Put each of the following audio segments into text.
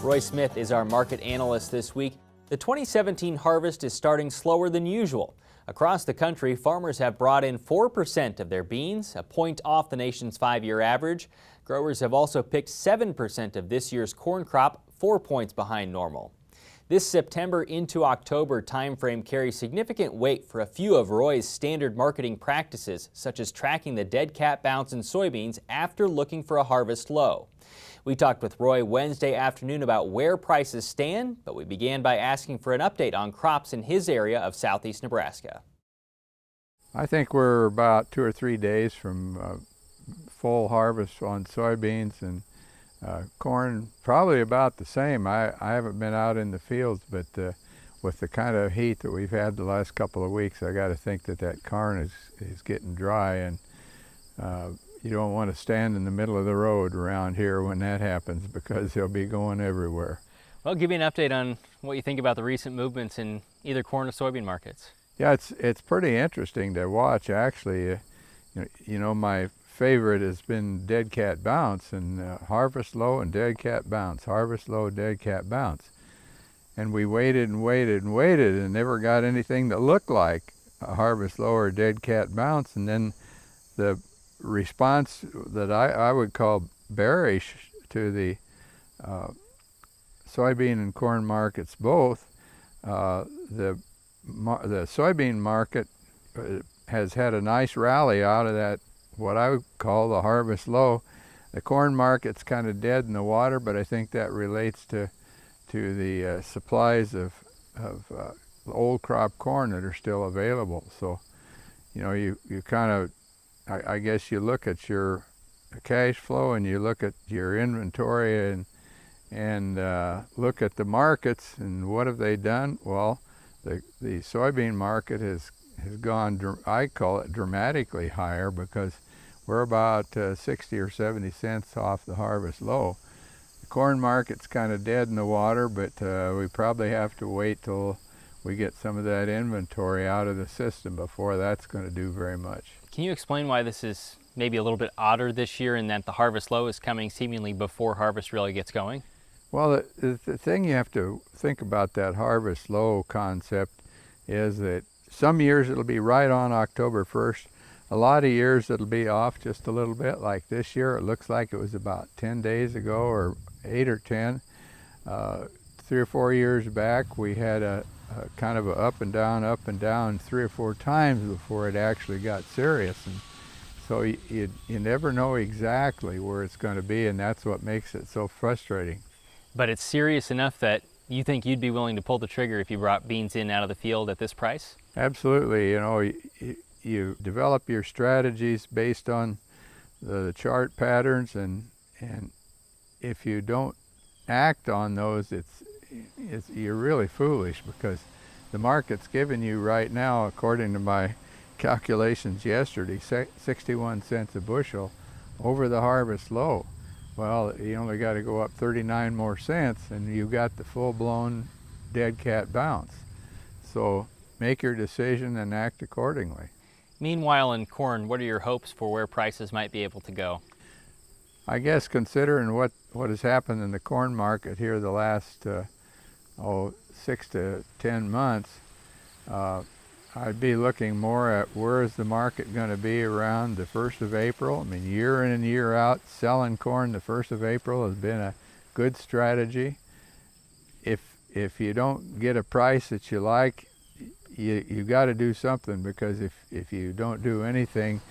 Roy Smith is our market analyst this week. The 2017 harvest is starting slower than usual. Across the country, farmers have brought in 4% of their beans, a point off the nation's 5-year average. Growers have also picked 7% of this year's corn crop, 4 points behind normal. This September into October timeframe carries significant weight for a few of Roy's standard marketing practices, such as tracking the dead cat bounce in soybeans after looking for a harvest low. We talked with Roy Wednesday afternoon about where prices stand, but we began by asking for an update on crops in his area of southeast Nebraska. I think we're about 2 or 3 days from full harvest on soybeans, and corn probably about the same. I haven't been out in the fields, but with the kind of heat that we've had the last couple of weeks, I got to think that corn is getting dry, and you don't want to stand in the middle of the road around here when that happens, because they'll be going everywhere. Well, give me an update on what you think about the recent movements in either corn or soybean markets. Yeah, it's pretty interesting to watch, actually. You know, my favorite has been dead cat bounce, and harvest low and dead cat bounce, harvest low, dead cat bounce. And we waited and waited and waited and never got anything that looked like a harvest low or dead cat bounce. And then the response that I would call bearish to the soybean and corn markets both, the soybean market has had a nice rally out of that, what I would call the harvest low. The corn market's kind of dead in the water, but I think that relates to the supplies of old crop corn that are still available. So, you know, you kind of, I guess you look at your cash flow and you look at your inventory and look at the markets and what have they done. Well, the soybean market has gone, I call it dramatically higher, because we're about 60 or 70 cents off the harvest low. The corn market's kind of dead in the water, but we probably have to wait till we get some of that inventory out of the system before that's going to do very much. Can you explain why this is maybe a little bit odder this year, in that the harvest low is coming seemingly before harvest really gets going? Well, the thing you have to think about that harvest low concept is that some years it'll be right on October 1st. A lot of years it'll be off just a little bit, like this year. It looks like it was about 10 days ago, or 8 or 10. 3 or 4 years back, we had a kind of a up and down 3 or 4 times before it actually got serious. And so you never know exactly where it's going to be, and that's what makes it so frustrating. But it's serious enough that you think you'd be willing to pull the trigger if you brought beans in out of the field at this price? Absolutely. You know, you develop your strategies based on the chart patterns, and if you don't act on those, you're really foolish, because the market's giving you right now, according to my calculations yesterday, 61 cents a bushel over the harvest low. Well, you only got to go up 39 more cents and you got the full-blown dead cat bounce. So make your decision and act accordingly. Meanwhile, in corn, what are your hopes for where prices might be able to go? I guess considering what has happened in the corn market here the last 6 to 10 months, I'd be looking more at where is the market going to be around the 1st of April. I mean, year in and year out, selling corn the 1st of April has been a good strategy. If you don't get a price that you like, you got to do something, because if you don't do anything,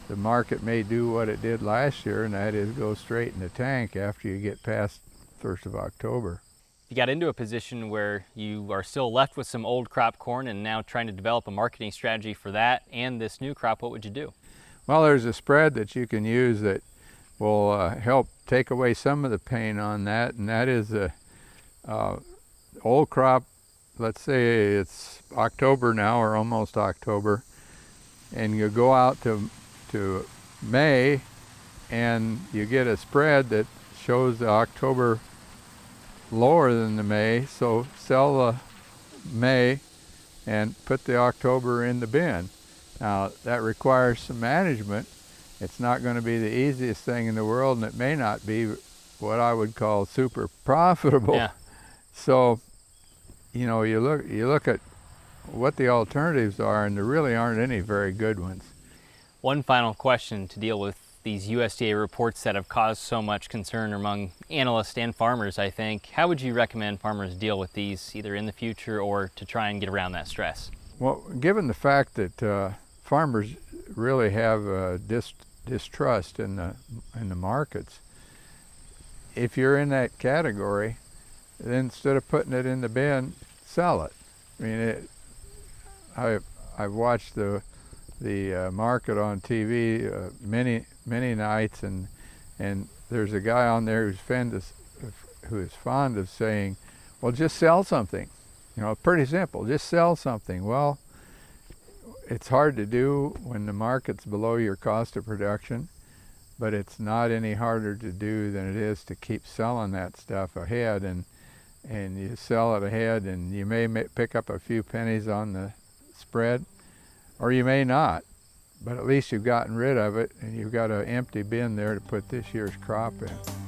the market may do what it did last year, and that is go straight in the tank after you get past 1st of October. You got into a position where you are still left with some old crop corn and now trying to develop a marketing strategy for that and this new crop. What would you do? Well, there's a spread that you can use that will help take away some of the pain on that, and that is the old crop. Let's say it's October now, or almost October, and you go out to May and you get a spread that shows the October lower than the May, so sell the May and put the October in the bin. Now, that requires some management. It's not going to be the easiest thing in the world, and it may not be what I would call super profitable. Yeah. So, you know, you look at what the alternatives are, and there really aren't any very good ones. One final question to deal with these USDA reports that have caused so much concern among analysts and farmers, I think. How would you recommend farmers deal with these, either in the future or to try and get around that stress? Well, given the fact that farmers really have distrust in the markets, if you're in that category, then instead of putting it in the bin, sell it. I mean, I've watched the market on TV many nights, and there's a guy on there who is fond of saying, well, just sell something. You know, pretty simple, just sell something. Well, it's hard to do when the market's below your cost of production, but it's not any harder to do than it is to keep selling that stuff ahead, and you sell it ahead, and you may pick up a few pennies on the spread, or you may not, but at least you've gotten rid of it, and you've got an empty bin there to put this year's crop in.